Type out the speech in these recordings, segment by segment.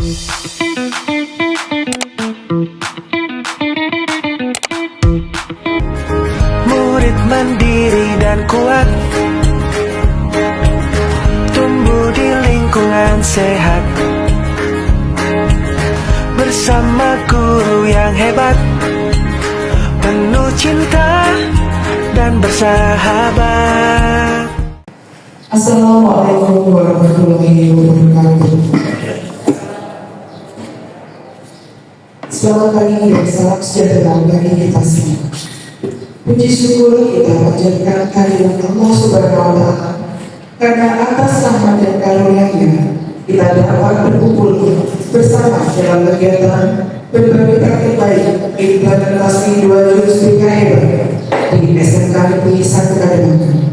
Murid mandiri dan kuat, tumbuh di lingkungan sehat, bersama guru yang hebat, penuh cinta dan bersahabat. Assalamualaikum warahmatullahi wabarakatuh. Selamat pagi dan salam sejahtera bagi kita semua. Puji syukur kita panjatkan kehadirat Allah Subhanahu wa Ta'ala, karena atas rahmat dan karunia-Nya kita dapat berkumpul bersama dalam kegiatan berbagi praktik baik implementasi 2 jurus PKM di SMK Negeri 1 Kademangan.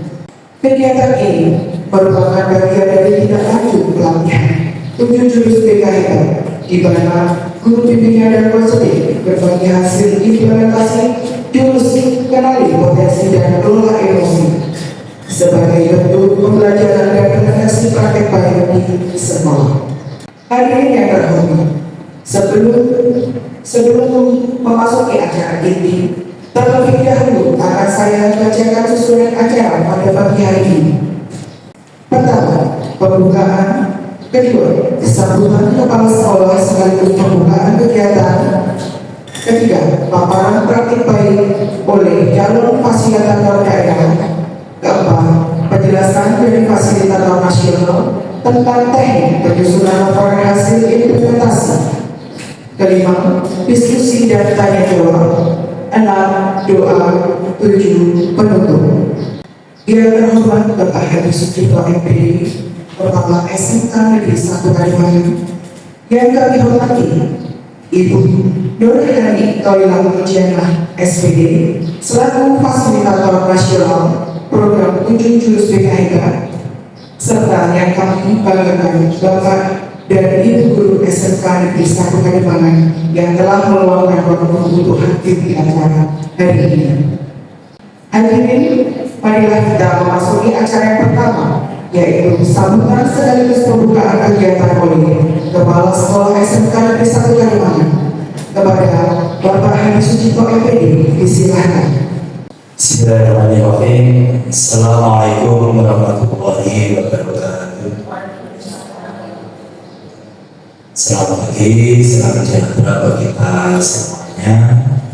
Kegiatan ini merupakan bagian dari tindak lanjut pelatihan 7 jurus PKM, di mana guru bimbingan dan konseling berbagi hasil implementasi jurus kenali potensi dan kelola emosi sebagai bentuk pembelajaran dan penetrasi praktek baik di sekolah. Hadirin yang terhormat, sebelum memasuki acara ini, terlebih dahulu akan saya bacakan susunan acara pada pagi hari ini. Pertama, pembukaan. Kedua, sambutan kepala sekolah sekaligus pembukaan kegiatan. Ketiga, paparan praktik baik oleh calon fasilitator daerah. Keempat, penjelasan dari fasilitator nasional tentang teknik penyusunan laporan hasil implementasi. Kelima, diskusi dan tanya jawab. 6, doa. 7, penutup. Yang terhormat Bapak Hadi Sutrisno MPD, Kepala SMK Negeri 1 Kademangan. Yang kami hormati Ibu Nurhani Toilang Mujiana SPD selaku fasilitator nasional program 7 jurus PKM, serta yang kami banggakan Bapak dan Ibu Guru SMK Negeri 1 Kademangan yang telah meluangkan waktu untuk hadir di acara hari ini. Hadirin, marilah kita memasuki acara yang pertama, yaitu sambutan sekaligus pembukaan kegiatan oleh Kepala Sekolah SMK Negeri 1 Kademangan. Kepada Bapak Hadi Sutrisno MPD, disilakan. Bismillahirrahmanirrahim. Assalamualaikum warahmatullahi wabarakatuh. Selamat pagi, selamat sejahtera bagi kita semuanya.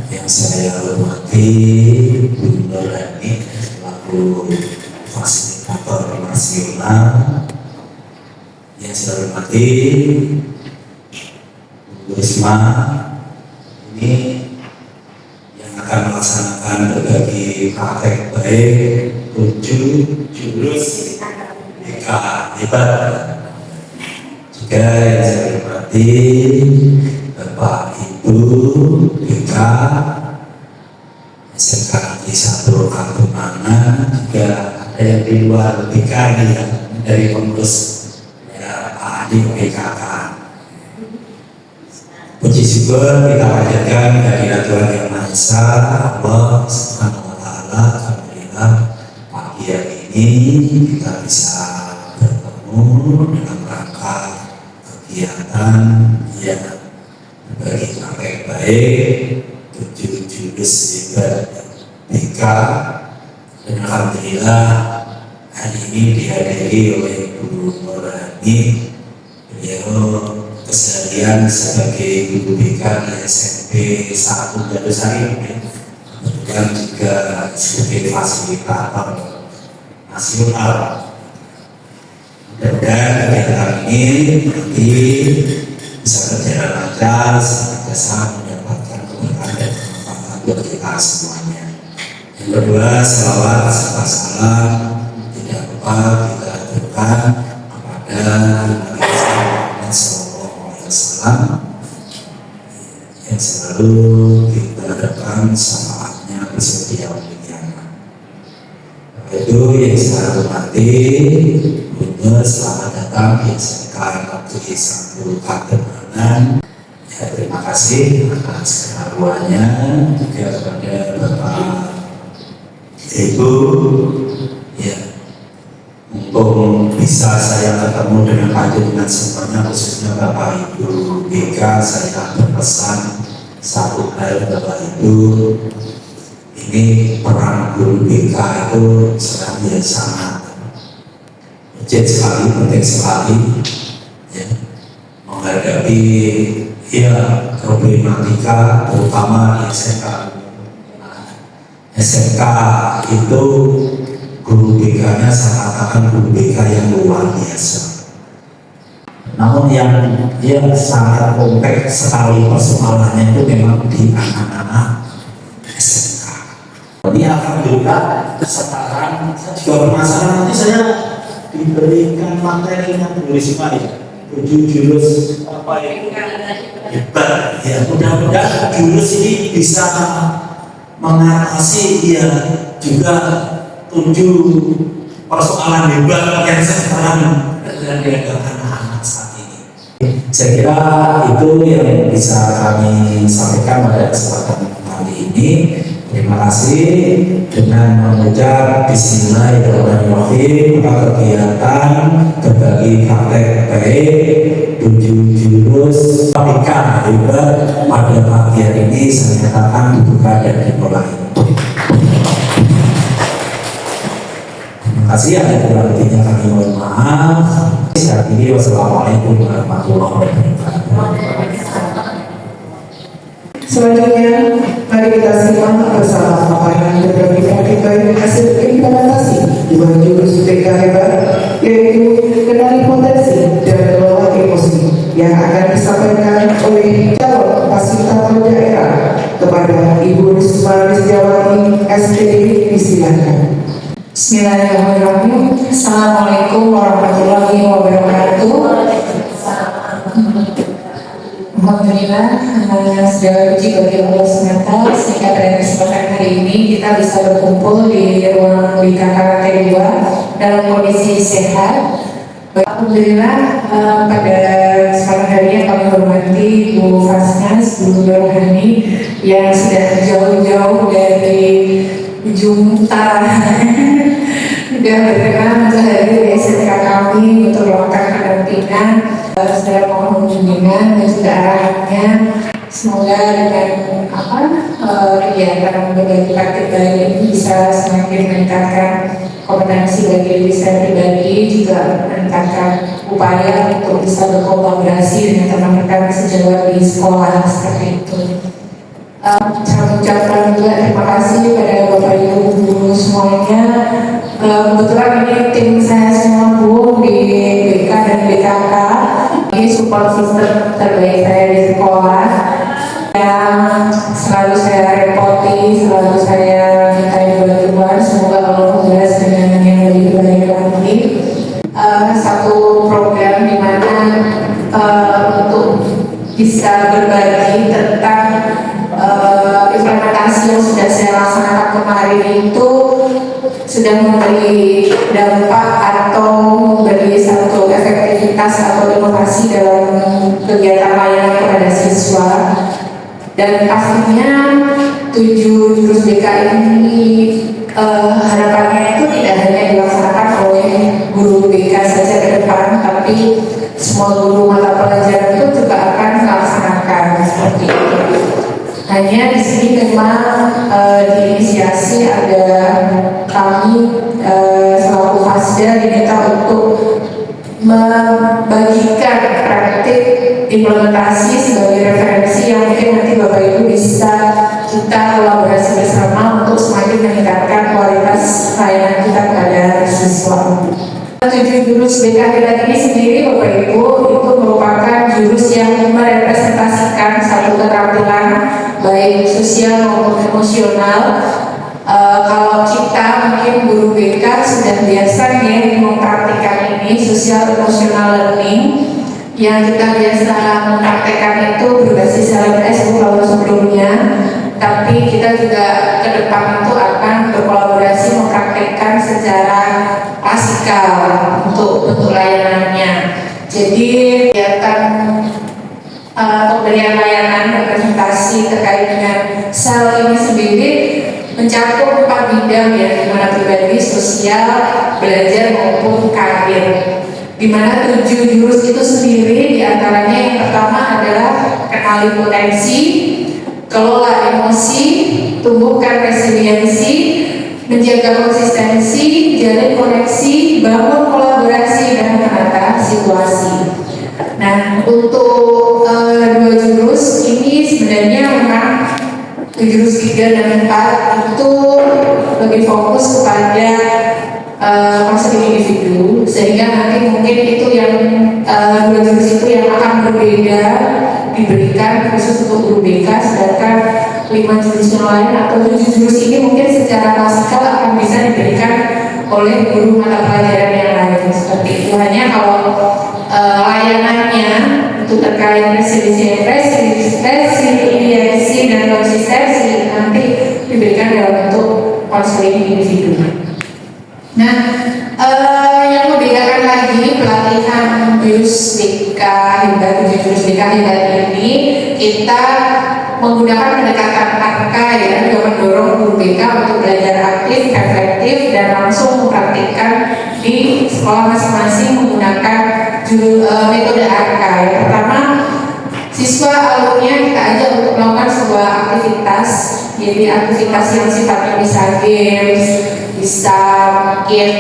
Yang saya hormati Bu Nurhani selaku fasilitator nasional. Yang saya hormati Bu Risma, ini yang akan melaksanakan berbagi praktek baik 7 jurus BK hebat. Juga yang saya hormati Bapak Ibu BK SMK Negeri 1 Kademangan, juga ada yang di luar BK ini ya, dari pengurus ya, Pak Adi PKK. Puji syukur kita panjatkan kehadirat Tuhan Yang Maha Esa, Allah Subhanahu wa Ta'ala. Alhamdulillah pagi hari ini kita bisa bertemu dalam rangka kegiatan yang berbagi praktek baik 7 jurus hebat BK. Dan alhamdulillah hari ini dihadiri oleh Bu Nurhani. Beliau keseharian sebagai guru BK di SMP 1 Gadosari, kemudian juga sebagai fasilitator nasional. Mudah-mudahan kegiatan ini nanti bisa berjalan lancar sehingga mendapatkan keberkahan dan kemanfaatan buat kita semuanya. Yang kedua, selawat serta salam tidak lupa kita aturkan kepada Nabi Muhammad SAW yang selalu kita harapkan syafaatnya besok di yaumil qiyamah. Itu yang saya hormati, Bunda, selamat datang di SMK Negeri 1 Kademangan. Ya, terima kasih atas kenaruannya, juga kepada Bapak Ibu. Ya, bisa saya ketemu dengan panjenengan semuanya, khususnya Bapak Ibu BK. Saya berpesan satu hal, Bapak Ibu, ini peran guru BK itu sangat urgent sekali, penting sekali ya, menghadapi ya problematika terutama di SMK. SMK itu guru BK-nya saya katakan guru BK yang luar biasa. Namun yang sangat kompleks sekali persoalannya itu memang di anak-anak SMK. Ini alhamdulillah kesetaraan juga bermasalah. Nanti saya diberikan materi yang tulis ya, 7 jurus apa itu hebat ya. Mudah-mudahan jurus ini bisa mengatasi ya juga 7 persoalan hebat yang sekarang dihadapi anak-anak saat ini. Saya kira itu yang bisa kami sampaikan pada kesempatan kali ini. Terima kasih. Dengan mengucap Bismillahirrahmanirrahim, kegiatan berbagi praktek baik 7 jurus pernikahan hebat pada pagi hari ini saya nyatakan dibuka dan dimulai. Terima kasih. Ada kurang lebihnya kami mohon maaf. Saat ini wassalamualaikum warahmatullahi wabarakatuh. Selanjutnya, mari kita simak bersama paparan berbagi praktik baik hasil implementasi di bawah jurus BK hebat, yaitu kenali potensi dan kelola emosi yang akan disampaikan oleh calon fasilitator daerah kepada Ibu Risma Rizjawati SPD. Disilakan. Bismillahirrahmanirrahim. Assalamualaikum warahmatullahi wabarakatuh. Alhamdulillah, segala puji bagi Allah SWT sehingga pada kesempatan hari ini kita bisa berkumpul di ruang BKK lantai 2 dalam kondisi sehat. Alhamdulillah, pada kesempatan hari ini kami hormati Bu Fasnas, Bu Rohani yang sudah jauh-jauh dari ujung utara dan berkenan untuk hadir di SMK kami untuk melakukan pendampingan. Saya mohon bimbingan dan juga arahannya. Semoga dengan kegiatan berbagi praktik baik ini bisa semakin meningkatkan kompetensi bagi diri saya pribadi, juga meningkatkan upaya untuk bisa berkolaborasi dengan teman-teman sejawat di sekolah seperti itu. Saya mengucapkan juga terima kasih pada Bapak Ibu guru semuanya. Kebetulan ini tim saya semua Bu di BK dan BKK. Ini support system terbaik saya di sekolah yang selalu saya repoti, selalu saya minta bantuan. Semoga Allah membalas dengan yang lebih baik lagi. Satu program di mana untuk bisa berbagi tentang implementasi yang sudah saya laksanakan kemarin itu sudah memberi dampak atau memberi satu efektivitas atau inovasi dalam kegiatan layanan kepada siswa. Dan pastinya 7 jurus BK ini harapannya itu tidak hanya dilaksanakan oleh guru BK saja ke depan, tapi semua guru mata pelajaran itu juga akan melaksanakan seperti itu. Hanya di sini memang diinisiasi ada kami selaku Fasda diminta untuk membagikan praktik implementasi sebagai referensi yang mungkin nanti Bapak Ibu bisa kita kolaborasi bersama untuk semakin meningkatkan kualitas layanan kita kepada siswa. 7 jurus BK kita ini sendiri Bapak Ibu itu merupakan jurus yang merepresentasikan satu keterampilan baik sosial maupun emosional. Kalau kita mungkin guru BK sudah biasanya mempraktikkan ini social emotional learning yang kita biasa mempraktekkan itu berbasis LMS kalau sebelumnya, tapi kita juga ke depan itu akan berkolaborasi mempraktekkan secara klasikal untuk bentuk layanannya. Jadi kegiatan pemberian layanan representasi terkait dengan sel ini sendiri mencakup 4 bidang ya, di mana pribadi, sosial, belajar maupun karir. Di mana 7 jurus itu sendiri diantaranya yang pertama adalah kenali potensi, kelola emosi, tumbuhkan resiliensi, menjaga konsistensi, jalin koneksi, bangun kolaborasi, dan menata situasi. Nah, untuk 2 jurus ini sebenarnya memang jurus 3 dan 4 itu lebih fokus kepada konseling individu, sehingga nanti mungkin itu yang 2 jurus itu yang akan berbeda diberikan khusus untuk guru BK, sedangkan 5 jurus yang lain atau 7 jurus ini mungkin secara klasikal akan bisa diberikan oleh guru mata pelajaran yang lain seperti itu. Hanya kalau layanannya untuk terkait resiliensi dan konsistensi nanti diberikan dalam bentuk konseling individu. Nah, yang membedakan lagi pelatihan jurus BK Hebat, 7 jurus BK Hebat ini kita menggunakan pendekatan ARKA ya, juga mendorong guru BK untuk belajar aktif, efektif, dan langsung mempraktikkan di sekolah masing-masing menggunakan metode ARKA. Yang pertama, siswa alumni kita ajak untuk melakukan sebuah aktivitas, jadi aktivitas yang sifatnya bisa games, bisa mungkin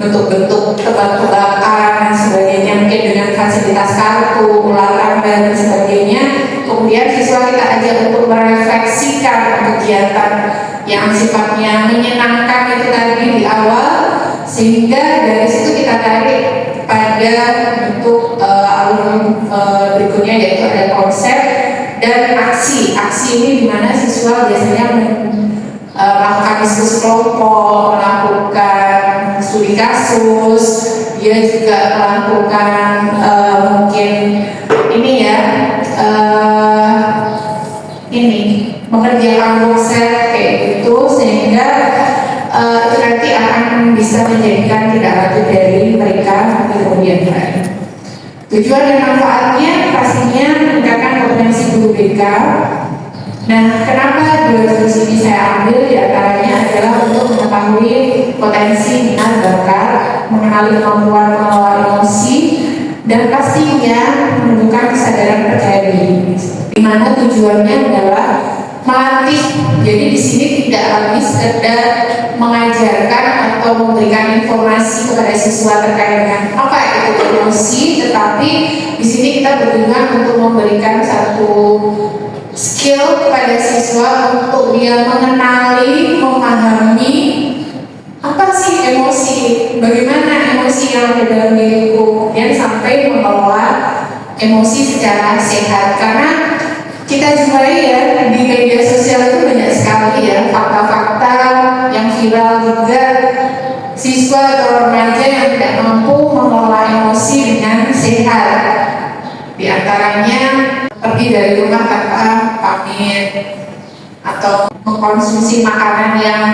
bentuk-bentuk tebak-tebakan dan sebagainya, mungkin dengan fasilitas kartu, ulangan dan sebagainya. Kemudian siswa kita ajak untuk merefleksikan kegiatan yang sifatnya menyenangkan itu tadi di awal, sehingga dari situ kita tarik pada bentuk alur berikutnya, yaitu ada konsep dan aksi. Aksi ini dimana siswa biasanya melakukan diskusi kelompok, melakukan studi kasus, dia juga melakukan mungkin ini ya, mengerjakan workshop kayak gitu, sehingga itu nanti akan bisa menjadikan tidak lanjut dari mereka di kemudian hari. Tujuan dan manfaatnya pastinya meningkatkan kompetensi guru BK. Nah, kenapa 2 jurus ini saya ambil? Diantaranya adalah untuk mengetahui potensi, minat, bakat, mengenali kemampuan mengelola emosi, dan pastinya menumbuhkan kesadaran percaya diri. Di mana tujuannya adalah melatih. Jadi di sini tidak lagi sekedar mengajarkan atau memberikan informasi kepada siswa terkait dengan apa itu emosi, tetapi di sini kita bertujuan untuk memberikan satu skill kepada siswa untuk dia mengenali, memahami apa sih emosi, bagaimana emosi yang ada dalam diriku, dan sampai mengelola emosi secara sehat. Karena kita jumpai ya di media sosial itu banyak sekali ya fakta-fakta yang viral juga, siswa atau remaja yang tidak mampu mengelola emosi dengan sehat. Di antaranya pergi dari rumah tanpa pamit, atau mengkonsumsi makanan yang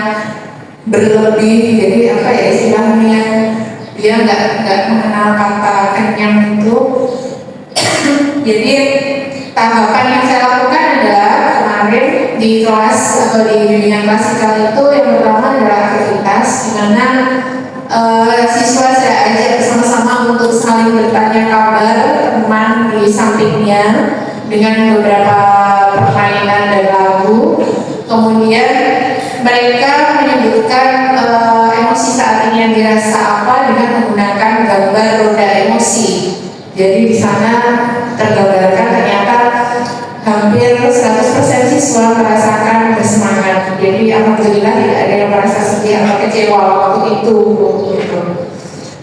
berlebih, jadi apa ya istilahnya, dia nggak mengenal kata kenyang itu. Jadi tahapan yang saya lakukan adalah kemarin di kelas atau di bimbingan klasikal itu, yang pertama adalah aktivitas di mana siswa saya ajak bersama-sama untuk saling bertanya kabar teman di sampingnya dengan beberapa permainan dan lagu. Kemudian mereka menyebutkan emosi saat ini yang dirasa apa dengan menggunakan gambar roda emosi. Jadi di sana tergambarkan ternyata hampir 100% siswa merasakan bersemangat. Jadi alhamdulillah tidak ada yang merasa sedih atau kecewa waktu itu.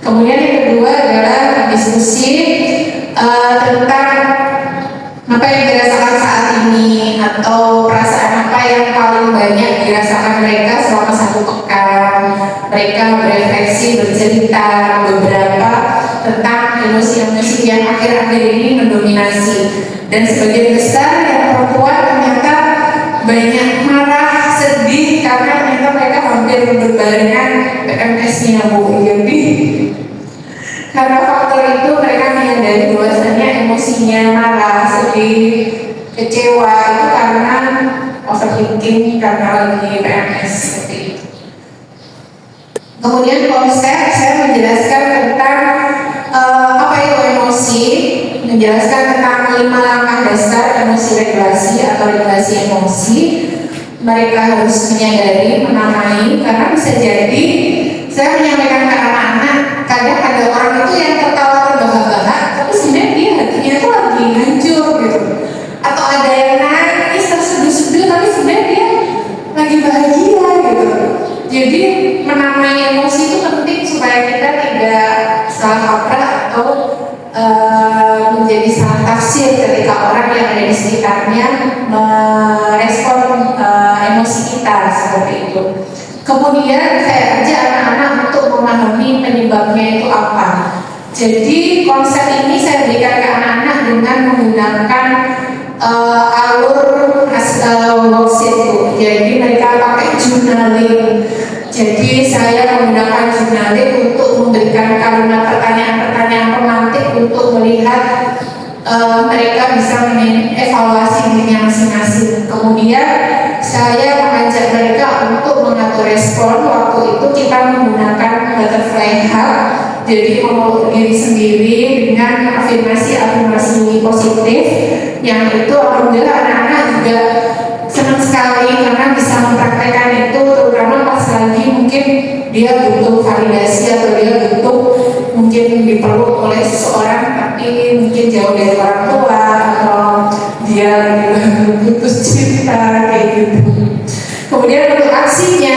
Kemudian yang kedua adalah diskusi tentang apa yang dirasakan saat ini, atau perasaan apa yang paling banyak dirasakan mereka selama 1 pekan. Mereka berefleksi, bercerita beberapa tentang emosi-emosi yang akhir-akhir ini mendominasi. Dan sebagian besar yang perempuan ternyata banyak marah, sedih, karena ternyata mereka hampir berbarengan PMS-nya Bu. Jadi karena faktor itu mereka menyadari bahwasanya emosinya marah, sedih, kecewa itu karena overthinking karena lagi PMS seperti itu. Kemudian konsep saya menjelaskan tentang apa itu emosi, menjelaskan tentang 5 langkah dasar emosi regulasi atau regulasi emosi. Mereka harus menyadari, menamai, karena bisa jadi saya menyampaikan ke anak-anak, kadang ada orang itu yang tertawa terbahak-bahak, tapi sebenarnya dia hatinya itu lagi hancur gitu. Atau ada yang nangis terseduh-seduh, tapi sebenarnya dia lagi bahagia gitu. Jadi menamai emosi itu penting supaya kita tidak salah kaprah atau menjadi salah tafsir ketika orang yang ada di sekitarnya merespon emosi kita seperti itu. Kemudian saya ajak anak-anak untuk memahami penyebabnya itu apa. Jadi konsep ini saya berikan ke anak-anak dengan menggunakan alur worksheet itu. Jadi mereka pakai journaling. Jadi saya menggunakan journaling untuk memberikan kalimat pertanyaan-pertanyaan pemantik untuk melihat mereka bisa mengevaluasi dirinya masing-masing. Kemudian saya mengajak mereka untuk mengatur respon. Waktu itu kita menggunakan butterfly hug, jadi memeluk diri sendiri dengan afirmasi positif. Yang itu alhamdulillah anak-anak juga senang sekali karena bisa mempraktekkan itu, terutama pas lagi mungkin dia butuh validasi atau dia butuh mungkin dipeluk oleh seseorang tapi mungkin jauh dari orang tua, atau dia lagi putus cinta kayak gitu. Kemudian untuk aksinya,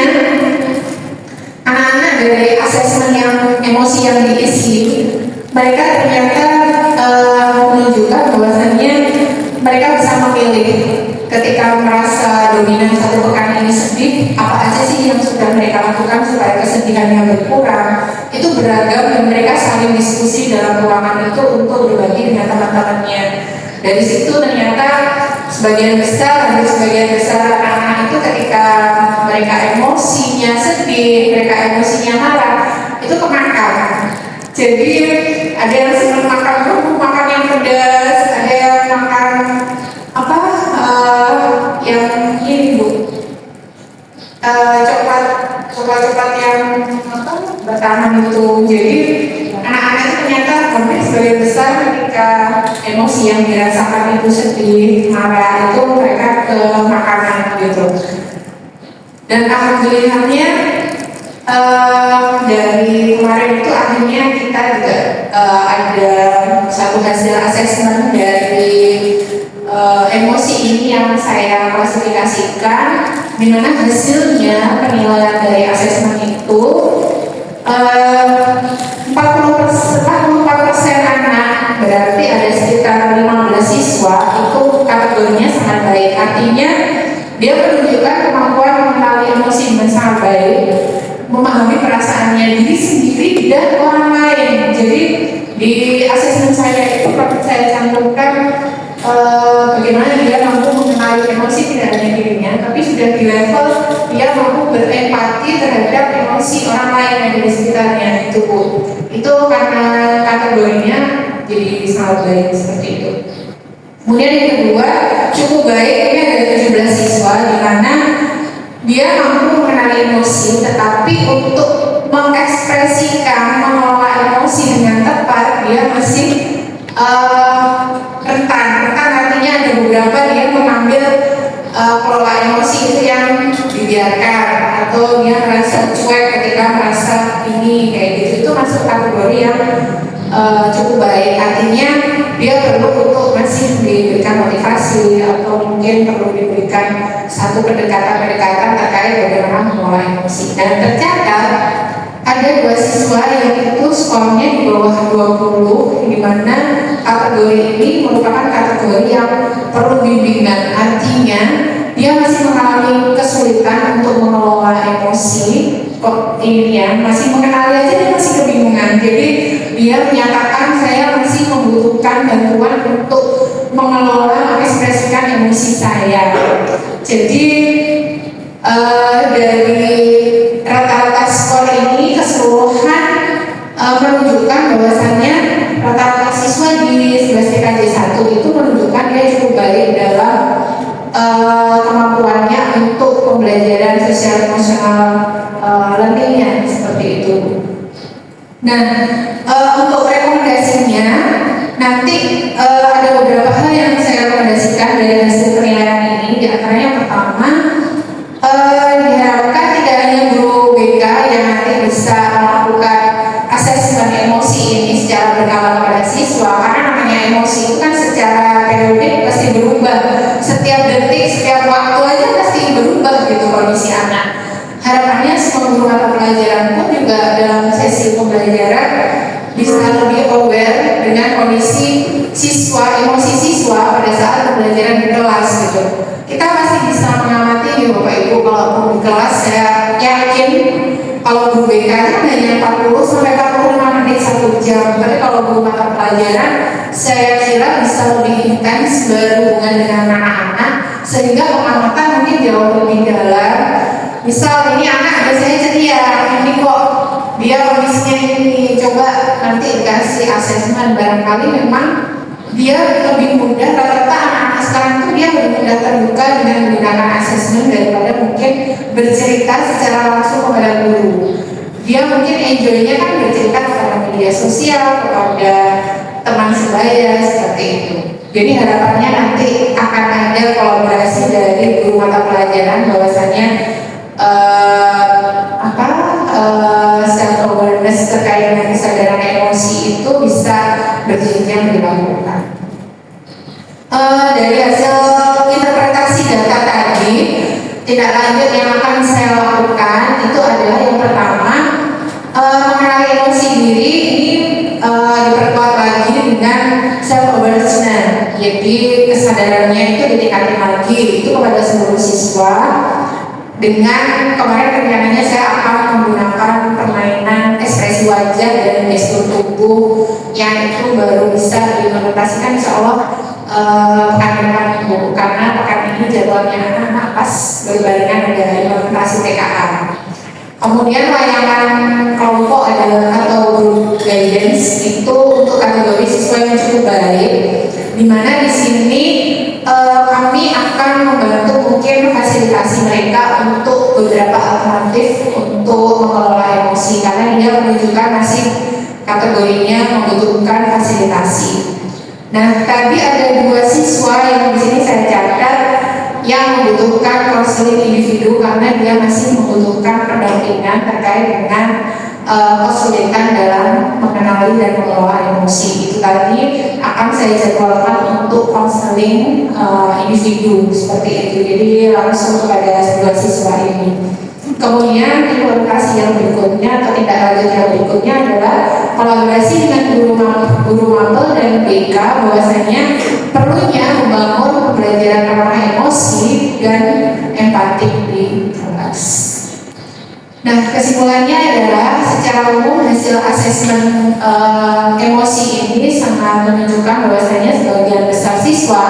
anak-anak dari asesmen yang emosi yang diisi, mereka ternyata menunjukkan bahwasannya mereka bisa memilih ketika merasa dominan satu pekan ini sedih, apa aja sih yang sudah mereka lakukan supaya kesedihannya berkurang. Itu beragam dan mereka saling diskusi dalam ruangan itu untuk berbagi dengan teman-temannya. Dari situ ternyata sebagian besar anak-anak itu ketika mereka emosinya sedih, mereka emosinya marah, itu kemakan. Jadi ada yang senang makan makan yang pedas, ada yang makan yang ini Bu, coklat yang bertahan itu. Jadi anak-anak itu ternyata sebagian besar ketika emosi yang dirasakan itu sedih, marah, itu mereka ke makanan gitu. Dan alhamdulillahnya dari kemarin itu akhirnya kita juga ada satu hasil asesmen dari emosi ini yang saya klasifikasikan, di mana hasilnya penilaian dari asesmen itu 44% anak, berarti ada sekitar 15 siswa itu kategorinya sangat baik. Artinya dia menunjukkan kemampuan mengenali emosi dengan sangat baik, memahami perasaannya diri sendiri dan orang lain. Jadi di asesmen saya itu saya cantumkan bagaimana dia mampu mengenali emosi tidak hanya dirinya, tapi sudah di level dia mampu berempati terhadap emosi orang lain yang ada di sekitarnya. Itu karena kategorinya jadi sangat baik seperti itu. Kemudian yang kedua, cukup baik, ini ada 17 siswa di mana dia mampu mengenali emosi, tetapi untuk mengekspresikan, mengelola emosi dengan tepat dia masih rentan. Artinya ada beberapa dia mengambil kelola emosi itu yang dibiarkan, atau dia merasa cuek ketika merasa ini kayak gitu. Itu masuk kategori yang cukup baik. Artinya dia perlu untuk masih diberikan motivasi, atau mungkin perlu diberikan satu pendekatan terkait bagaimana mengelola emosi. Dan tercatat ada 2 siswa yang itu skornya di bawah 20, di mana kategori ini merupakan kategori yang perlu bimbingan. Artinya dia masih mengalami kesulitan untuk mengelola emosi. Kok ini ya, masih mengenali aja dia masih kebingungan. Jadi dia menyatakan saya masih membutuhkan bantuan untuk mengelola, mengekspresikan emosi saya. Jadi dari rata-rata skor ini keseluruhan menunjukkan bahwasannya rata-rata siswa di 11 TKJ 1 itu menunjukkan dia cukup baik dalam kemampuan pembelajaran sosial emosional learningnya seperti itu. Nah, untuk rekomendasinya nanti ada beberapa hal yang saya rekomendasikan dari hasil penilaian ini. Di antaranya yang pertama, diharapkan tidak hanya guru BK yang nanti bisa melakukan asesmen emosi ini secara berkala kepada siswa, karena namanya emosi itu kan secara periodik pasti berubah, setiap detik, setiap waktu aja pasti berubah gitu kondisi anak. Harapannya semua guru mata pelajaran pun juga dalam sesi pembelajaran bisa lebih aware dengan kondisi siswa, emosi siswa pada saat pembelajaran di kelas gitu. Kita masih bisa mengamati ya Bapak Ibu, kalau di kelas saya yakin kalau guru BK hanya 40 sampai 45 menit 1 jam, tapi kalau guru mata pelajaran saya kira bisa lebih intens berhubungan dengan anak-anak sehingga pengamatan mungkin jauh lebih dalam. Misal ini anak biasanya ceria, ini kok dia kondisinya ini, coba nanti dikasih asesmen, barangkali memang dia lebih mudah, rata-rata anak-anak sekarang itu dia lebih mudah terbuka dengan menggunakan asesmen daripada mungkin bercerita secara langsung kepada guru. Dia mungkin enjoy-nya kan bercerita kepada media sosial, kepada teman sebaya, seperti itu. Jadi harapannya nanti akan ada kolaborasi dari guru mata pelajaran bahwasanya self awareness terkait dengan kesadaran emosi itu bisa berjenjang dilakukan. Dari hasil interpretasi data tadi, tindak lanjut yang akan saya lakukan itu adalah yang pertama, mengenali emosi diri ini diperkuat lagi dengan self awareness. Jadi kesadarannya itu ditingkatin lagi itu kepada seluruh siswa. Dengan kemarin rencananya saya akan menggunakan permainan ekspresi wajah dan gestur tubuh yang itu baru bisa diimplementasikan insya Allah pekan depan Ibu, karena pekan ini jadwalnya anak-anak pas berbarengan ada implementasi TKA. Kemudian layanan kelompok atau group guidance itu untuk kategori siswa yang cukup baik, di mana di sini kami akan membantu mungkin fasilitasi mereka untuk beberapa alternatif untuk mengelola emosi, karena dia menunjukkan masih kategorinya membutuhkan fasilitasi. Nah, tadi ada 2 siswa yang di sini saya catat yang membutuhkan konseling individu karena dia masih membutuhkan pendampingan terkait dengan kesulitan dalam mengenali dan mengelola emosi. Itu tadi akan saya jadwalkan untuk konseling individu seperti itu. Jadi langsung kepada 2 siswa ini. Kemudian implementasi yang berikutnya atau tindak lanjut yang berikutnya adalah kolaborasi dengan guru mapel dan BK, bahwasanya perlunya membangun pembelajaran ramah emosi dan empatik di kelas. Nah, kesimpulannya adalah secara umum hasil asesmen emosi ini sangat menunjukkan bahwasanya sebagian besar siswa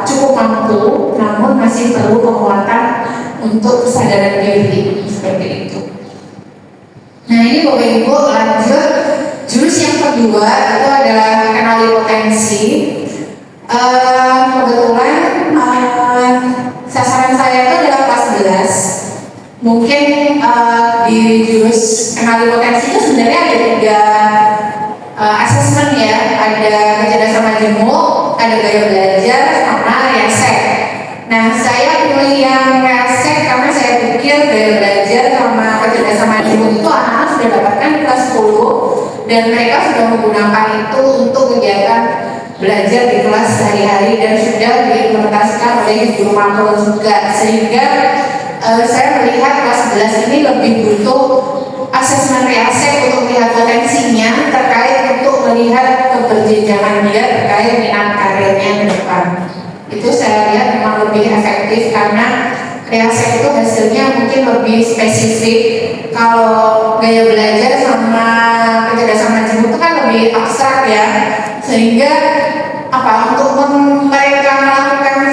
cukup mampu, namun masih perlu penguatan untuk kesadaran diri seperti itu. Nah, ini Bapak Ibu lanjut jurus yang kedua itu adalah kenali potensi. Kebetulan sasaran saya itu adalah kelas 11. Mungkin di jurus kenali potensi itu sebenarnya ada 3 asesmen ya, ada kecerdasan majemuk, ada gaya belajar, sama resek. Nah, saya pilih yang resek karena saya pikir gaya belajar sama kecerdasan majemuk itu anak-anak sudah dapatkan di kelas 10 dan mereka sudah menggunakan itu untuk kegiatan belajar di kelas sehari-hari dan sudah diimplementasikan oleh guru mapel juga, sehingga saya melihat kelas 11 ini lebih butuh asesmen reasek untuk melihat potensinya terkait untuk melihat keberjenjangan dia terkait minat karirnya ke depan. Itu saya lihat memang lebih efektif karena reasek itu hasilnya mungkin lebih spesifik. Kalau gaya belajar sama kecerdasan majemuk itu kan lebih abstrak ya, sehingga untuk mereka melakukan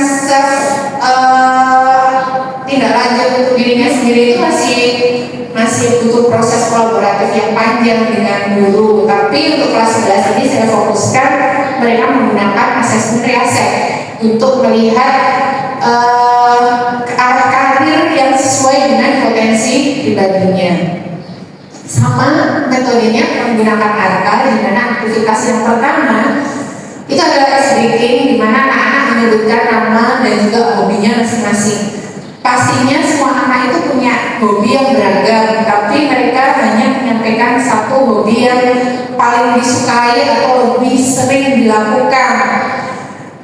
tindak lanjut untuk dirinya sendiri itu masih butuh proses kolaboratif yang panjang dengan guru. Tapi untuk kelas 11 ini saya fokuskan mereka menggunakan asesmen reasek untuk melihat arah karir yang sesuai dengan potensi pribadinya. Sama metodenya menggunakan angka, di mana aktivitas yang pertama itu adalah ice breaking, di mana anak-anak menyebutkan nama dan juga hobinya masing-masing. Pastinya semua anak itu punya hobi yang beragam, tapi mereka hanya menyampaikan satu hobi yang paling disukai atau lebih sering dilakukan.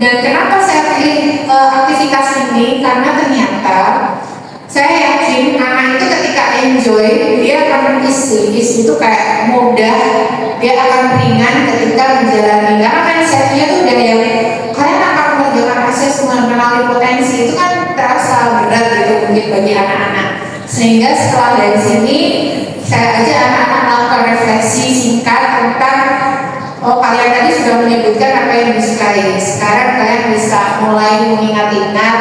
Dan kenapa saya pilih aktivitas ini? Karena ternyata saya yakin anak itu ketika enjoy, dia akan isi itu kayak mudah, dia akan ringan ketika menjalani. Karena mindsetnya tuh udah yang kalian akan mengerjakan asesmen, mengenali potensi, itu kan terasa berat gitu mungkin bagi anak-anak. Sehingga setelah dari sini saya ajak anak-anak melakukan refleksi singkat tentang kalian tadi sudah menyebutkan apa yang disukai. Sekarang kalian bisa mulai mengingat-ingat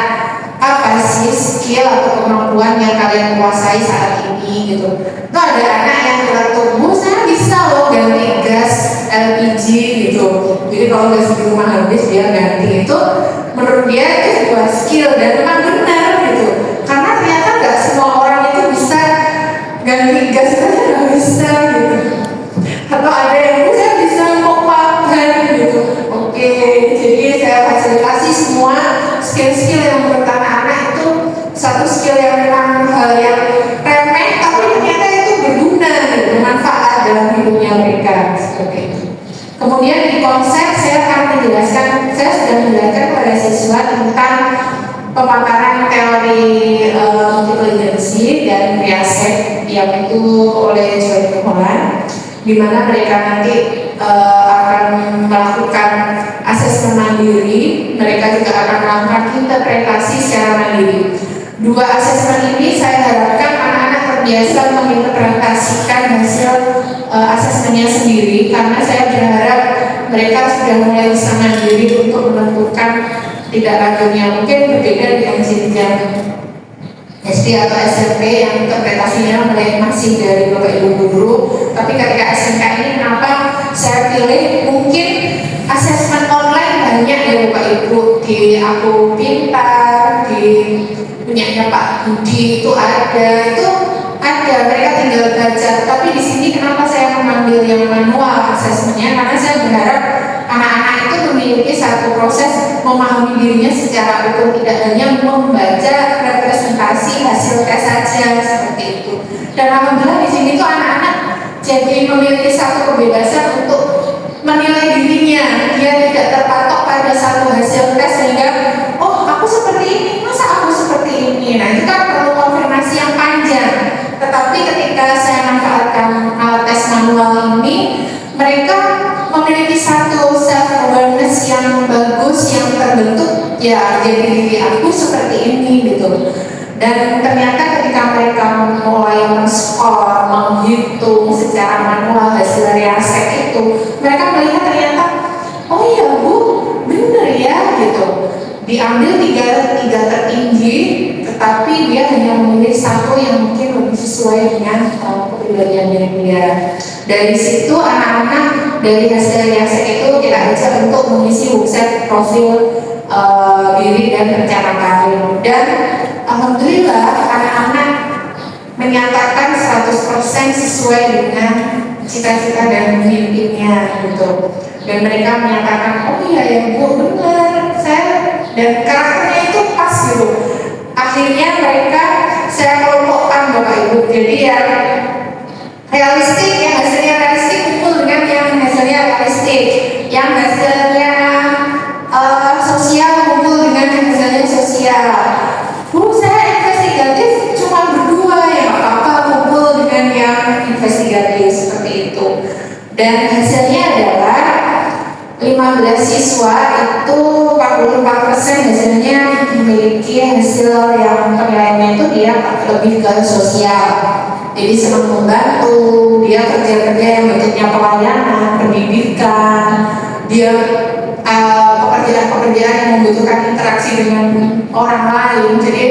apa sih skill atau kemampuan yang kalian kuasai saat ini gitu. Itu ada anak yang bilang, Bu, saya bisa loh ganti gas LPG gitu. Jadi kalau gas di rumah habis dia ganti, itu menurut dia itu sebuah skill dan memang benar gitu. Karena ternyata nggak semua orang itu bisa ganti gas, saya nggak bisa gitu. Atau ada yang saya bisa kompakan gitu. Oke, jadi saya fasilitasi semua skill-skill yang menurut anak-anak itu satu skill yang memang yang remeh, tapi ternyata itu berguna, bermanfaat dalam hidupnya mereka seperti itu. Kemudian di konsep saya akan menjelaskan, saya sudah menjelaskan kepada siswa tentang pemaparan teori multiple agency dan Piaget yang itu oleh John Holland, di mana mereka nanti akan melakukan asesmen mandiri, mereka juga akan melakukan interpretasi secara mandiri. Dua asesmen ini saya harapkan anak-anak terbiasa menginterpretasikan hasil asesmennya sendiri, karena saya berharap mereka sudah mulai bisa mandiri untuk menentukan tidak lanjutnya. Mungkin berbeda dengan jenjang SD atau SMP yang interpretasinya masih dari Bapak Ibu guru, tapi ketika SMK ini kenapa saya pilih mungkin asesmen online banyak ya Bapak Ibu, di Aku Pintar, di punyanya Pak Budi itu ada mereka tinggal belajar. Tapi di sini kenapa saya mengambil yang manual asesmennya, karena saya berharap anak-anak itu memiliki satu proses memahami dirinya secara utuh, tidak hanya membaca representasi hasil tes saja seperti itu. Dan alhamdulillah di sini tuh anak-anak jadi memiliki satu kebebasan untuk menilai dirinya. Dia tidak terpatok pada satu hasil tes sehingga aku seperti ini, masa aku seperti ini. Nah itu kan perlu konfirmasi yang panjang. Tetapi ketika saya manfaatkan alat tes manual ini, mereka memiliki satu self awareness yang bagus, yang terbentuk, ya jadi diri aku seperti ini gitu. Dan ternyata ketika mereka mulai men-score, menghitung secara manual hasil reaksi itu, mereka melihat ternyata, oh iya Bu, bener ya gitu. Diambil tiga tertinggi, tetapi dia hanya memilih satu yang mungkin lebih sesuai dengan kepribadiannya dia. Dari situ anak-anak dari hasil reaksi itu kita ajak untuk mengisi website profil diri dan rencana karir. Dan alhamdulillah anak-anak menyatakan 100% sesuai dengan cita-cita dan mimpinya gitu. Dan mereka menyatakan, oh iya ya Bu, benar, saya dan karakternya itu pas gitu. Akhirnya mereka saya kelompokkan Bapak Ibu, jadi yang realistik, yang hasilnya realistik kumpul dengan yang hasilnya realistik, yang hasilnya sosial kumpul dengan yang hasilnya sosial. Bu, saya investigatif cuma berdua, ya nggak apa-apa kumpul dengan yang investigatif seperti itu. Dan hasilnya adalah 15 siswa itu 44% hasilnya memiliki hasil yang penilaiannya itu dia lebih ke sosial. Jadi senang membantu, dia kerja-kerja yang bentuknya pelayanan, pendidikan, dia pekerjaan-pekerjaan yang membutuhkan interaksi dengan orang lain. Jadi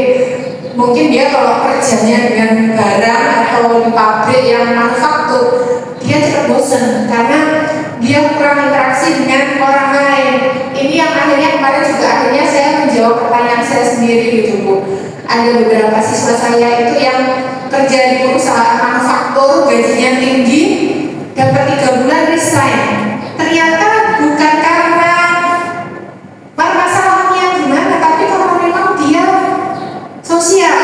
mungkin dia kalau kerjanya dengan barang atau di pabrik yang manufaktur, dia cepat bosan karena dia kurang interaksi dengan orang lain. Ini yang akhirnya kemarin juga akhirnya saya menjawab pertanyaan saya sendiri gitu Bu. ada beberapa siswa saya itu yang kerja di perusahaan manufaktur, gajinya tinggi, dapat 3 bulan resign. Ternyata bukan karena masalahnya gimana, tapi karena memang dia sosial,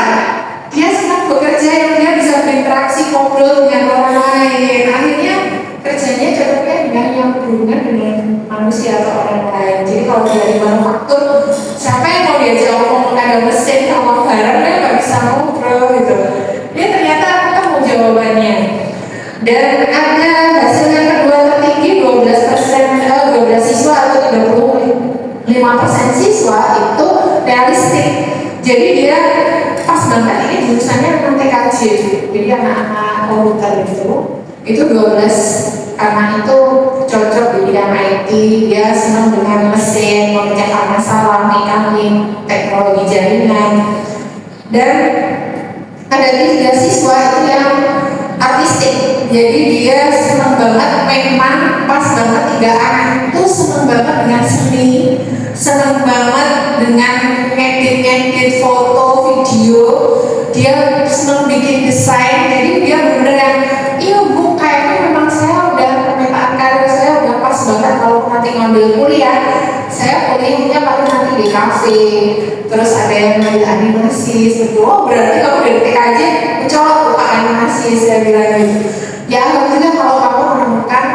dia senang bekerja, yang dia bisa berinteraksi, ngobrol dengan orang lain. Akhirnya kerjanya cocoknya dengan yang berhubungan dengan manusia atau orang lain. Jadi kalau dari manufaktur, siapa yang mau diajak ngomong, ada mesin sama barang, dia nggak bisa ngobrol gitu. Dia ternyata ketemu jawabannya. Dan ada hasil yang kedua tertinggi, 12 siswa atau 35% siswa itu realistik. Jadi dia pas banget, ini jurusannya memang TKJ, jadi anak-anak komputer itu 12 karena itu cocok di bidang IT, dia senang dengan mesin, memecahkan masalah, mekanik, teknologi jaringan. Dan ada 3 siswa itu yang artistik, jadi dia senang banget, memang pas banget 3 anak itu senang banget dengan seni, senang banget dengan ngedit foto, video, dia senang bikin desain. Jadi dia bener yang, iya bu, kayaknya memang saya udah pemetaan karir saya udah pas banget kalau nanti ngambil kuliah, saya kuliahnya paling nanti di kafe, terus ada yang ngambil animasi, seperti oh berarti kamu dari TKJ mencolok tuh Pak animasi, saya bilang gitu. Ya alhamdulillah kalau kamu menemukan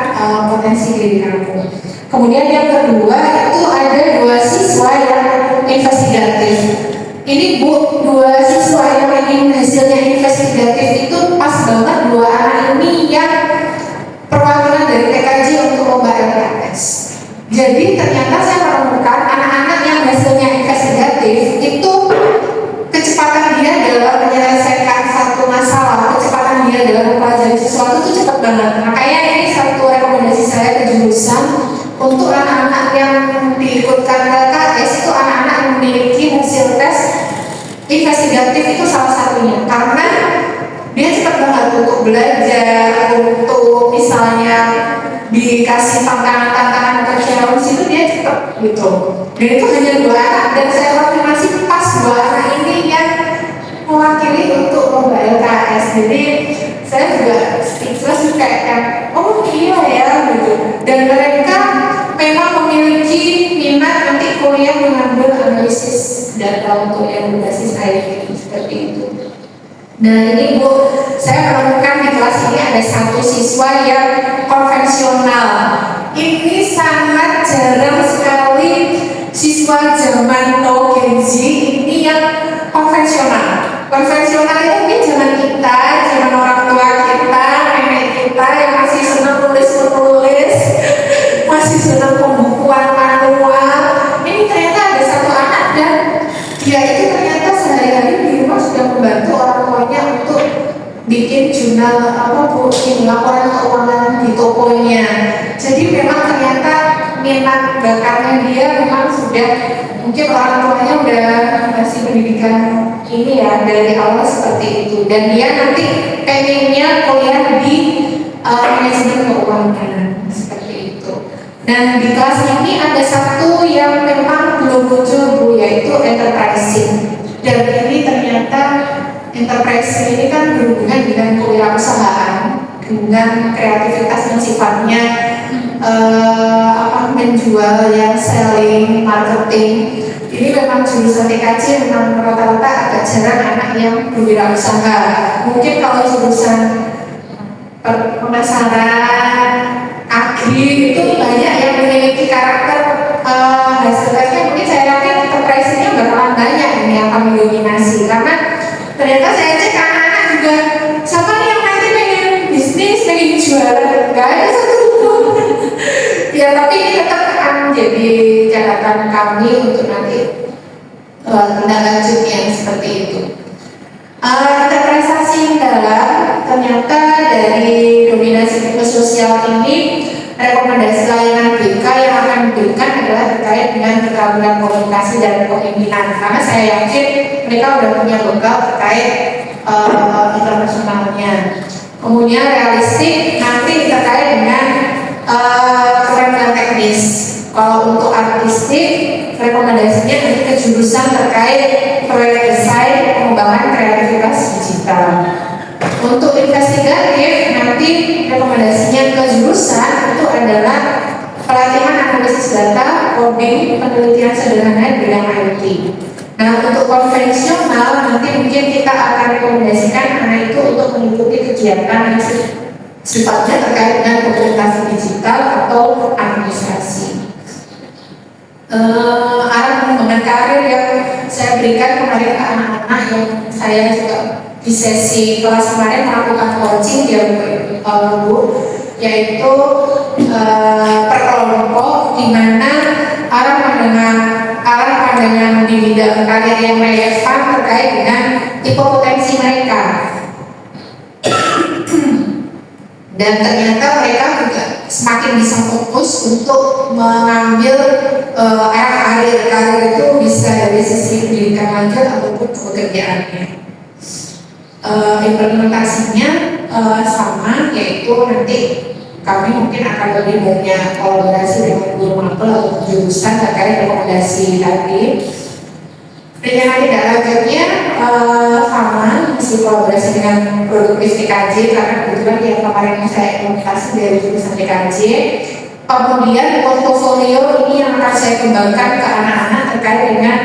potensi diri kamu. Kemudian yang kedua itu ada 2 siswa yang investigatif. Ini bu, 2 siswa yang ingin hasilnya investigatif itu pas banget 2 anak ini yang perwakilan dari TKJ untuk lomba LKS. Jadi ternyata saya menemukan anak-anak yang hasilnya investigatif itu kecepatan dia dalam menyelesaikan satu masalah, kecepatan dia dalam mempelajari sesuatu itu cepat banget. Makanya ini satu rekomendasi saya ke jurusan untuk anak-anak yang diikutkan LKS itu anak-anak yang memiliki hasil tes investigatif itu salah satunya, karena dia cepat banget untuk belajar, untuk misalnya dikasih tantangan atau challenge itu dia cepat gitu. Dan itu hanya 2 anak, dan saya konfirmasi pas 2 anak ini yang mewakili untuk lomba LKS. Jadi saya juga speechless kayak oh iya ya gitu. Dan mereka memang memiliki minat nanti kuliah mengambil analisis data untuk yang berbasis IT seperti itu. Nah ini bu, saya menemukan di kelas ini ada 1 siswa yang konvensional. Ini sangat jarang sekali siswa zaman no Gen Z ini yang konvensional. Konvensional itu mungkin zaman kita, zaman orang tua kita, nenek kita yang masih senang nulis-menulis, masih senang pembukuan manual. Ini ternyata ada 1 anak dan dia itu ternyata sehari-hari di rumah sudah membantu orang tuanya untuk bikin jurnal laporan keuangan di tokonya. Jadi memang ternyata minat bakatnya dia memang sudah, mungkin orang tuanya udah kasih pendidikan ini ya dari awal seperti itu, dan dia nanti pengennya kuliah di manajemen keuangan seperti itu. Dan di kelas ini ada 1 yang memang belum muncul bu, yaitu enterprising. Dan ini ternyata enterprising ini kan berhubungan dengan kewirausahaan, dengan kreativitas yang sifatnya menjual, yang selling, marketing. Ini memang jurusan TKJ memang rata-rata agak jarang anak yang berwirausaha. Mungkin kalau jurusan pemasaran, agri itu banyak yang memiliki karakter hasil tesnya. Mungkin saya yakin enterprise-nya bakalan banyak ini yang akan mendominasi, karena ternyata saya cek anak-anak juga, siapa nih yang nanti pengen bisnis, pengen jualan, gak ada satupun. Ya tapi ini tetap akan menjadi catatan kami untuk nanti tindak lanjut yang seperti itu. Interpretasi yang dalam, ternyata dari dominasi tipe sosial ini, rekomendasi layanan BK yang akan diberikan adalah terkait dengan keterampilan komunikasi dan kepemimpinan, karena saya yakin mereka sudah punya bekal terkait interpersonalnya. Kemudian realistik nanti terkait dengan keterampilan teknis. Kalau untuk artistik, rekomendasinya nanti ke jurusan terkait proyek desain, digital. Untuk investigatif nanti rekomendasinya ke jurusan itu adalah pelatihan analisis data, coding, penelitian sederhana di bidang IT. Nah, untuk konvensional nanti mungkin kita akan rekomendasikan anak itu untuk mengikuti kegiatan yang sifatnya terkait dengan komunikasi digital atau administrasi. Arah pengembangan karir yang saya berikan kemarin ke anak-anak yang saya juga di sesi kelas kemarin melakukan coaching yang yaitu per kelompok, di mana arah pandangan di bidang karir yang relevan terkait dengan tipe potensi mereka. Dan ternyata mereka juga semakin bisa fokus untuk mengambil arah karir itu bisa dari sisi pendidikan lanjut ataupun pekerjaannya. Implementasinya sama, yaitu nanti kami mungkin akan lebih banyak kolaborasi dengan guru mapel atau jurusan terkait rekomendasi tadi. Rencana tidak lanjutnya sama, masih kolaborasi dengan produktif TKJ karena kebetulan yang kemarin saya implementasi dari jurusan TKJ. Kemudian portofolio ini yang akan saya kembangkan ke anak-anak terkait dengan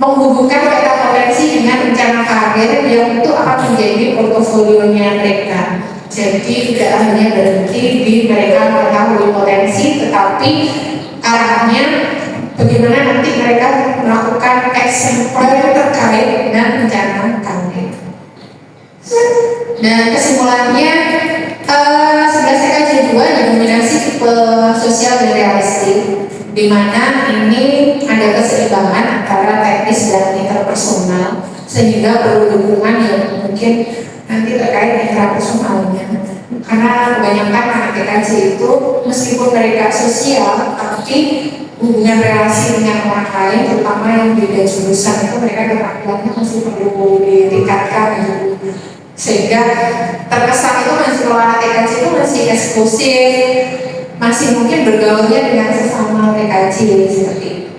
menghubungkan peta potensi dengan rencana karir yang itu akan menjadi portofolionya mereka. Jadi tidak hanya berhenti di mereka mengetahui potensi, tetapi arahnya bagaimana nanti mereka melakukan action plan terkait dengan rencana karir. Dan kesimpulannya, sebelah TKJ 2 didominasi tipe sosial dan realistik, di mana ini ada keseimbangan antara teknis dan interpersonal, sehingga perlu dukungan yang mungkin nanti terkait intrapersonalnya. Karena kebanyakan anak TKJ itu meskipun mereka sosial, tapi hubungan relasi dengan orang lain, terutama yang beda jurusan itu mereka keterampilannya masih perlu ditingkatkan gitu. Sehingga terkesan itu masih kalau anak TKJ itu masih eksklusif, masih mungkin bergaulnya dengan sesama TKJ seperti itu.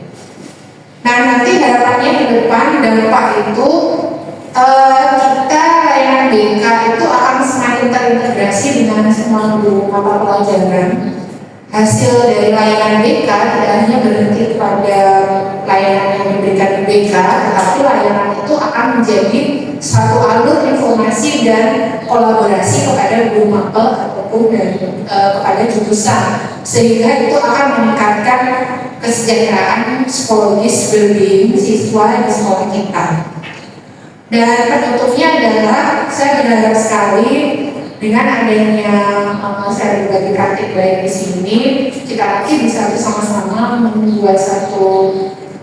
Nah, nanti harapannya ke depan dampak itu kita layanan BK itu akan semakin terintegrasi dengan semua guru mata pelajaran. Hasil dari layanan BK tidak hanya berhenti pada layanan yang diberikan di BK, tetapi layanan itu akan menjadi suatu alur informasi dan kolaborasi kepada guru mapel ataupun kepada jurusan, sehingga itu akan meningkatkan kesejahteraan psikologis well-being siswa di sekolah kita. Dan penutupnya adalah saya berharap sekali dengan adanya saya berbagi praktik baik di sini, kita nanti bisa bersama-sama membuat satu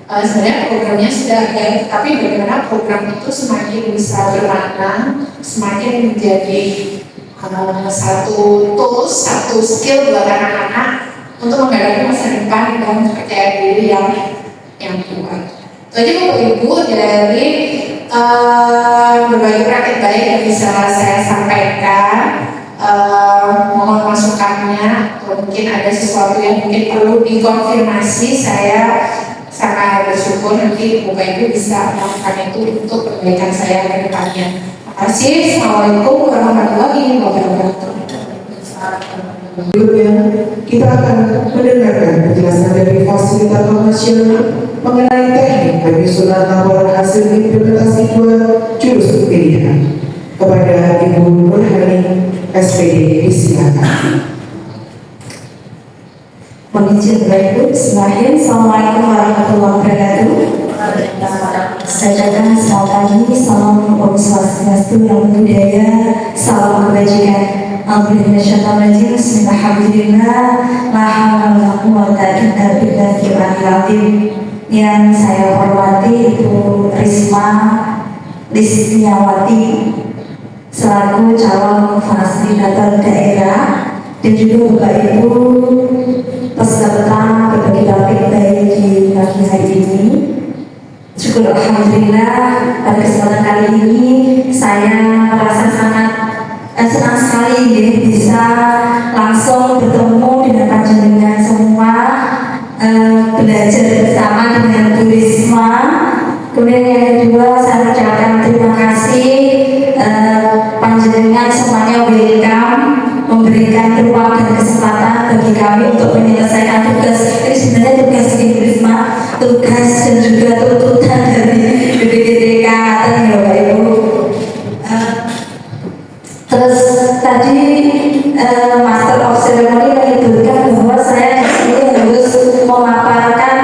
sebenarnya programnya sudah ada, tapi bagaimana program itu semakin bisa bermakna, semakin menjadi satu tools, satu skill buat anak-anak untuk menghadapi masa depan dan percaya diri yang kuat. Jadi Bapak Ibu, dari berbagai praktik baik yang bisa saya sampaikan, mohon masukannya, atau mungkin ada sesuatu yang mungkin perlu dikonfirmasi, saya sangat bersyukur nanti Bapak Ibu bisa melakukan itu untuk perbaikan saya ke depannya. Terima kasih. Assalamualaikum warahmatullahi wabarakatuh. Sebelumnya, kita akan mendengarkan penjelasan dari fasilitator nasional mengenai teknik penyusunan laporan hasil implementasi 2 jurus pilihan. Kepada Ibu Nurhani, SPD, disilakan. Bismillahirrahmanirrahim. Assalamualaikum warahmatullahi wabarakatuh. Sajadah selamat pagi, salam Om Swastiastu, Namo Buddhaya, salam kebajikan. Alhamdulillah, bismillahirrahmanirrahim. La haula wala quwwata illa billahi. Yang saya hormati Ibu Risma Lisniawati selaku calon fasilitator daerah, dan juga Bapak Ibu peserta berbagai praktik baik di pagi hari ini. Syukur alhamdulillah pada kesempatan kali ini saya merasa sangat senang sekali ya, bisa langsung bertemu dengan panjenengan semua, belajar bersama dengan Bu Risma. Kemudian yang kedua, saya ucapkan terima kasih diberikan ruang dan kesempatan bagi kami untuk menyelesaikan tugas. Ini sebenarnya tugas Ibu Risma, tugas dan juga tuntutan dari BPDTK dan ya Bapak Ibu. Terus tadi Master of Ceremony menyebutkan bahwa saya di sini harus memaparkan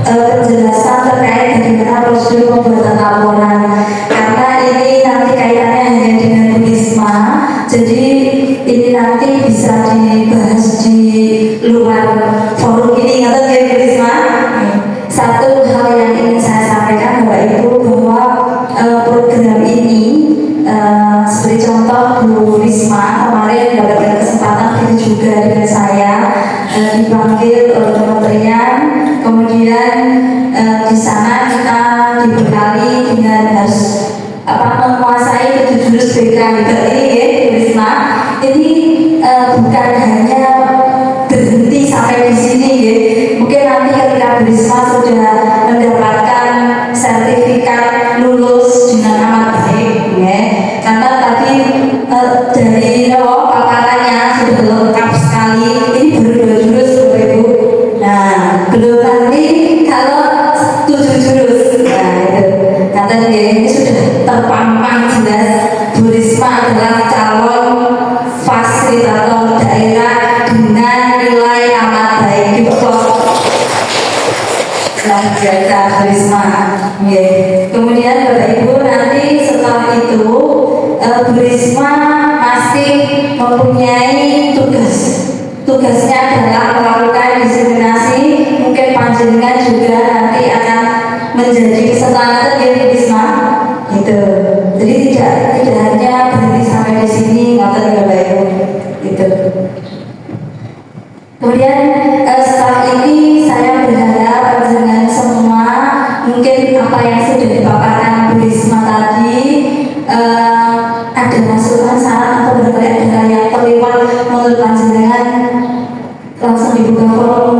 penjelasan terkait bagaimana prosedur pembuatan laporan, karena ini nanti kaitannya hanya dengan Bu Risma, jadi ini nanti bisa dibahas di luar forum ini, ngerti ya Bu Risma? Satu hal yang ingin saya sampaikan Bapak Ibu bahwa program ini seperti contoh Bu Risma kemarin mendapatkan kesempatan itu juga dengan saya dipanggil oleh kementerian, kemudian di sana kita dibekali dengan harus menguasai 7 jurus BK ini ya Bu Risma. Ini bukan hanya berhenti sampai di sini ya. Mungkin nanti ketika Bu Risma sudah mendapatkan sertifikat lulus dengan amat baik ya. Karena tadi dari paparannya sudah lengkap sekali. Ini baru 2 jurus Bapak Ibu. Nah, belum nanti kalau 7 jurus. Nah, itu katanya ini sudah terpampang jelas. Bu Risma adalah calon fasilitator daerah dengan nilai amat baik. Luar biasa Bu Risma. Kemudian Bapak Ibu nanti setelah itu Bu Risma masih mempunyai tugasnya adalah melakukan diseminasi. Mungkin panjenengan juga nanti akan menjadi peserta ya Bu Risma itu. Jadi tidak hanya berhenti sampai di sini, ngotot ya Bapak Ibu itu. Kemudian setelah ini saya berharap panjenengan semua mungkin apa yang sudah dipaparkan Bu Risma tadi ada masukan, saran atau berbagai hal yang terlewat menurut panjenengan, langsung dibuka forum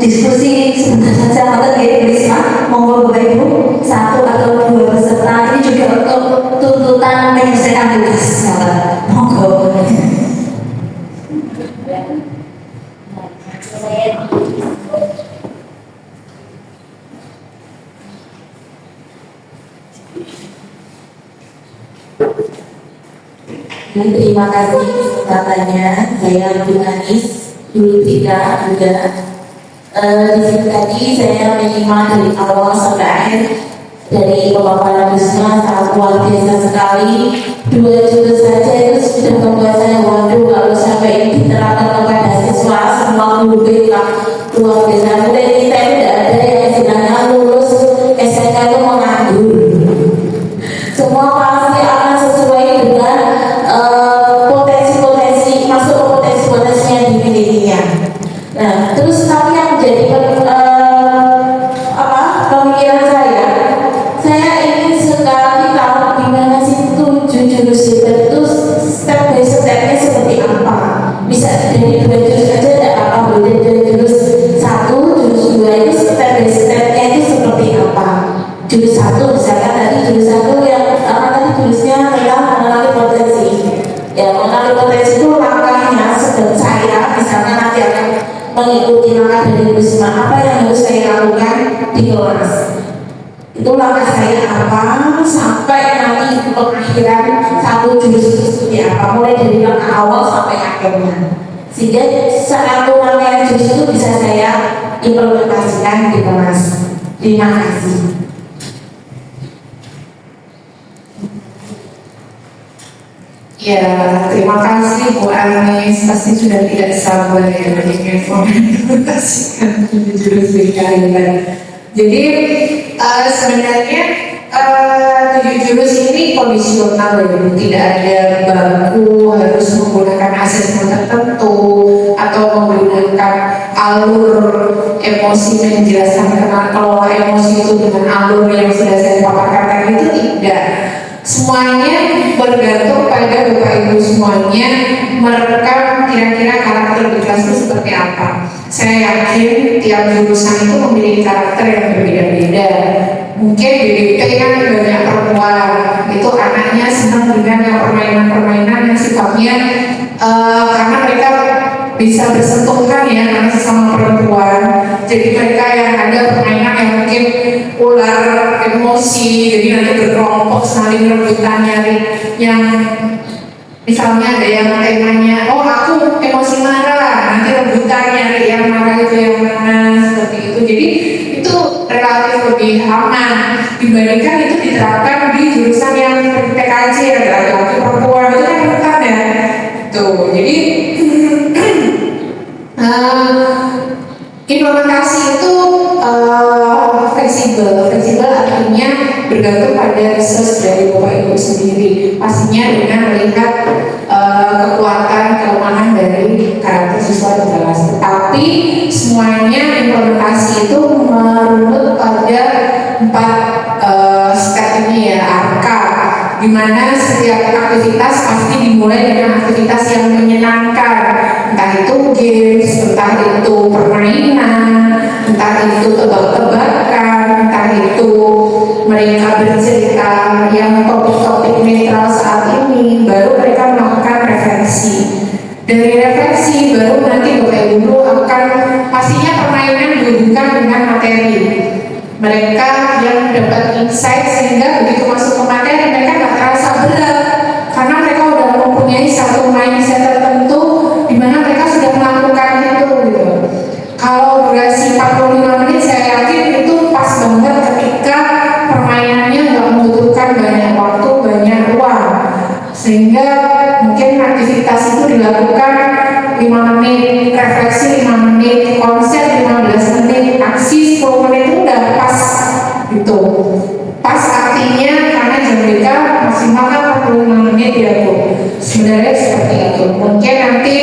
diskusi sebentar saja. Atau Bu Risma, monggo Bapak Ibu 1 atau 2 peserta ini juga untuk tuntutan menyelesaikan tugas. Monggo. Terima kasih kesempatannya. Saya Bu Anis, dulu Tika juga. Di sini tadi saya menyimak dari awal sampai akhir dari pemaparan Risma, sangat luar biasa sekali. 2 jurus saja itu sudah membuat saya waduh, kalau sampai ini diterapkan kepada siswa semua guru BK luar biasa. Mulai kita tidak ada yang istilahnya lulus SMK itu menganggur. Semua pasti akan sesuai dengan potensi-potensi, masuk ke potensi-potensi yang dimilikinya. Nah, terus tapi yang menjadi pemikiran saya ingin sekali tahu gimana sih 7 jurus itu step by stepnya seperti apa. Bisa dari 2 jurus aja tidak apa-apa, dari 2 jurus 1, jurus 2 itu step by stepnya itu seperti apa. Jurus 1 misalkan tadi jurus 1 yang tadi jurusnya tentang mengenali potensi. Ya, mengenali potensi itu langkahnya sedang saya misalkan nanti akan mengikuti langkah dari Risma, apa yang harus saya lakukan di kelas. Itu langkah saya apa sampai nanti pengakhiran 1 jurus itu seperti apa, mulai dari langkah awal sampai akhirnya, sehingga satu rangkaian jurus itu bisa saya implementasikan di kelas. Terima kasih. Ya, terima kasih Bu Anis, pasti sudah tidak sabar ya ingin mengimplementasikan jurus BK ini. Jadi sebenarnya 7 jurus ini kondisional ya, tidak ada baku harus menggunakan asesmen tertentu atau menggunakan alur emosi menjelaskan tentang kelola emosi itu dengan alur yang sudah saya paparkan tadi itu tidak. Semuanya bergantung pada Bapak Ibu semuanya merekam kira-kira karakter di kelas itu seperti apa. Saya yakin tiap jurusan itu memiliki karakter yang berbeda-beda. Mungkin BDP kan banyak perempuan, itu anaknya senang dengan yang permainan-permainan yang sifatnya karena mereka bisa bersentuhan ya karena sesama perempuan. Jadi mereka yang ada permainan yang mungkin ular emosi, jadi nanti berkelompok saling rebutan nyari yang misalnya ada yang temanya, oh aku emosi marah, nanti rebutan nyari yang marah itu yang mana, seperti itu. Jadi itu relatif lebih aman dibandingkan itu diterapkan di jurusan yang PKJ ya, laki-laki perempuan itu kan bukan ya. Tuh, jadi implementasi itu fleksibel artinya bergantung pada research dari Bapak Ibu sendiri, pastinya dengan melihat kekuatan kelemahan dari karakter siswa di kelas. Tetapi semuanya implementasi itu merunut pada 4 step ini ya, arka, di mana setiap aktivitas pasti dimulai dengan aktivitas yang menyenangkan, entah itu games, entah itu permainan, entah itu tebak-tebakan, entah itu mereka bercerita yang topik-topik netral saat ini, baru mereka melakukan refleksi. Dari refleksi baru nanti Bapak Ibu akan pastinya permainan dihubungkan dengan materi. Mereka yang dapat insight sehingga begitu masuk ke materi mereka nggak terasa berat karena mereka udah mempunyai satu mindset tertentu di mana mereka sudah melakukan itu gitu. Kalau durasi 45 menit saya yakin itu pas banget ketika permainannya nggak membutuhkan banyak waktu, banyak uang, sehingga mungkin aktivitas itu dilakukan 5 menit, refleksi 5 menit, konsep 15 menit, aksi 10 menit itu udah pas gitu. Pas artinya karena jam mereka maksimal 45 menit ya Bu. Sebenarnya seperti itu. Mungkin nanti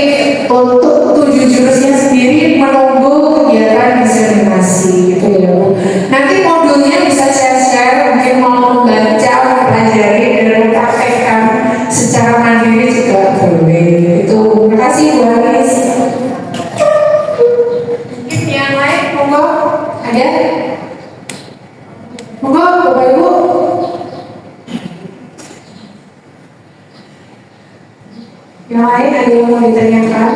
untuk 7 jurusnya sendiri menunggu kegiatan diseminasi gitu ya Bu. Nanti modulnya bisa share-share, mungkin mau membaca, mempelajari dan mempraktekkan secara mandiri juga boleh. Itu. Terima kasih Bu Anis. Mungkin yang lain, monggo ada? Monggo Bapak Ibu. Yang lain ada yang mau ditanyakan?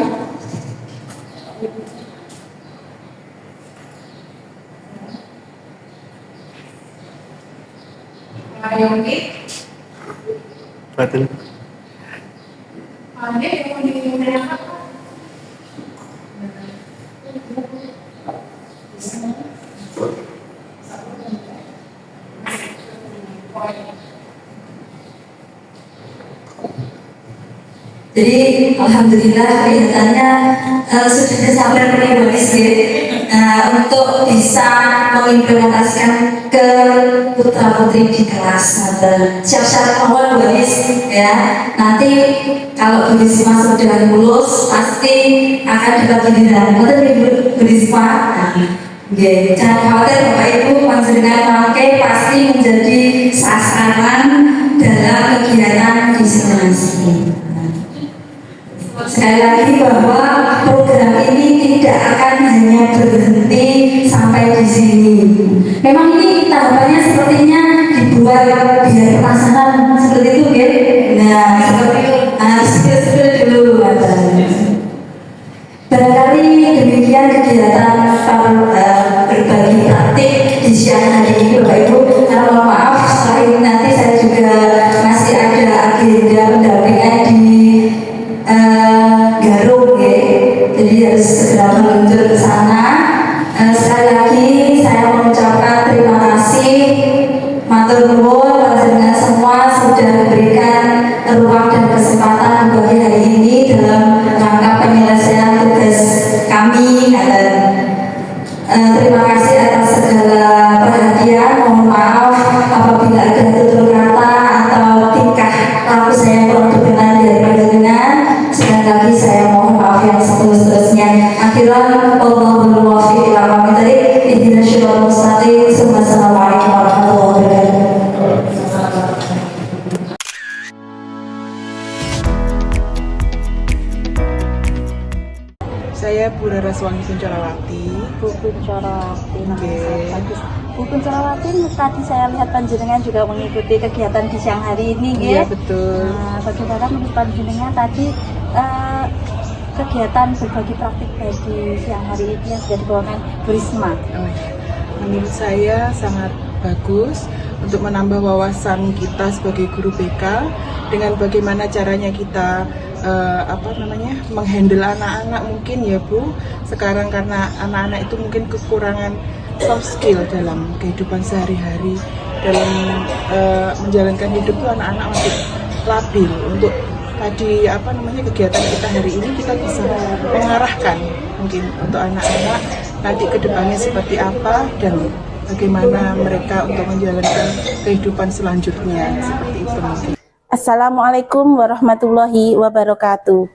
Yang ini? Betul. Ada yang mau ditanyakan? Jadi alhamdulillah kelihatannya sudah sabar nih Bu Rizky untuk bisa mengimplementasikan ke putra putri di kelas. Siap-siap awal Bu Rizky ya. Nanti kalau Bu Rizky sudah lulus pasti akan dapat giliran. Betul Bu Rizky? Jangan khawatir Bapak Ibu, panjenengan pakai pasti menjadi sasaran dalam kegiatan diseminasi. Sekali lagi bahwa program ini tidak akan hanya berhenti sampai di sini. Memang ini tahapannya sepertinya dibuat biar penasaran seperti itu ya. Nah, seperti itu. Spill dulu barangkali demikian kegiatan berbagi praktik di siang hari ini Bapak Ibu. Mohon maaf setelah ini nanti saya juga masih ada agenda pendampingan di Garung ya, jadi harus segera meluncur ke sana. Sekali lagi saya mengucapkan terima kasih, matur nuwun panjenengan semua sudah memberikan ruang dan kesempatan bagi hari ini dalam rangka penyelesaian tugas kami. Terima kasih atas segala perhatian. Mohon maaf apabila ada tutur kata atau tingkah laku saya kurang berkenan dari panjenengan. Sekali lagi saya mohon maaf yang setulus-tulusnya. Akhirnya Allahumma muwaffiq ila aqwamit thariq. Ihdinas siratal mustaqim. Assalamualaikum warahmatullahi wabarakatuh. Saya Bu Raraswangi Kuncarawati. Bu Kuncarawati, nama Oke. saya bagus. Bu Kuncolawati, tadi saya lihat panjenengan juga mengikuti kegiatan di siang hari ini, Iya, ya? betul. Nah, bagaimana menurut panjenengan tadi kegiatan berbagi praktik baik di siang hari ini yang sudah dibawakan Bu Risma? Oh, iya. Menurut saya sangat bagus untuk menambah wawasan kita sebagai guru BK dengan bagaimana caranya kita menghandle anak-anak mungkin ya Bu. Sekarang karena anak-anak itu mungkin kekurangan soft skill dalam kehidupan sehari-hari, dalam menjalankan hidup itu anak-anak masih labil. Untuk tadi kegiatan kita hari ini kita bisa mengarahkan mungkin untuk anak-anak nanti ke depannya seperti apa dan bagaimana mereka untuk menjalankan kehidupan selanjutnya seperti itu mungkin. Assalamualaikum warahmatullahi wabarakatuh.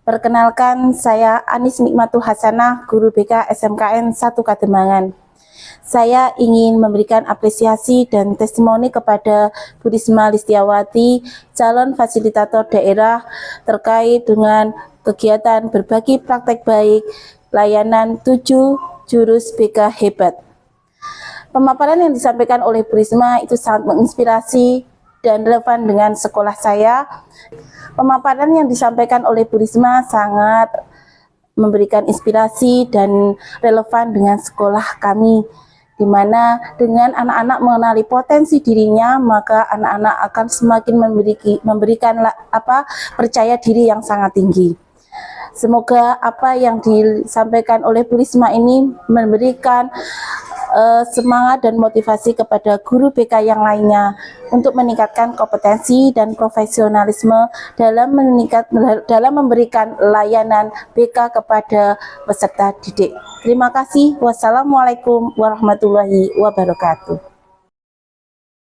Perkenalkan, saya Anis Nikmatu Hasanah, Guru BK SMKN 1 Kademangan. Saya ingin memberikan apresiasi dan testimoni kepada Bu Risma Listiawati, calon fasilitator daerah terkait dengan kegiatan berbagi praktek baik layanan 7 jurus BK hebat. Pemaparan yang disampaikan oleh Bu Risma itu sangat menginspirasi dan relevan dengan sekolah saya. Pemaparan yang disampaikan oleh Bu Risma sangat memberikan inspirasi dan relevan dengan sekolah kami, di mana dengan anak-anak mengenali potensi dirinya, maka anak-anak akan semakin memberikan percaya diri yang sangat tinggi. Semoga apa yang disampaikan oleh Bu Risma ini memberikan semangat dan motivasi kepada guru BK yang lainnya untuk meningkatkan kompetensi dan profesionalisme dalam memberikan layanan BK kepada peserta didik. Terima kasih. Wassalamualaikum warahmatullahi wabarakatuh.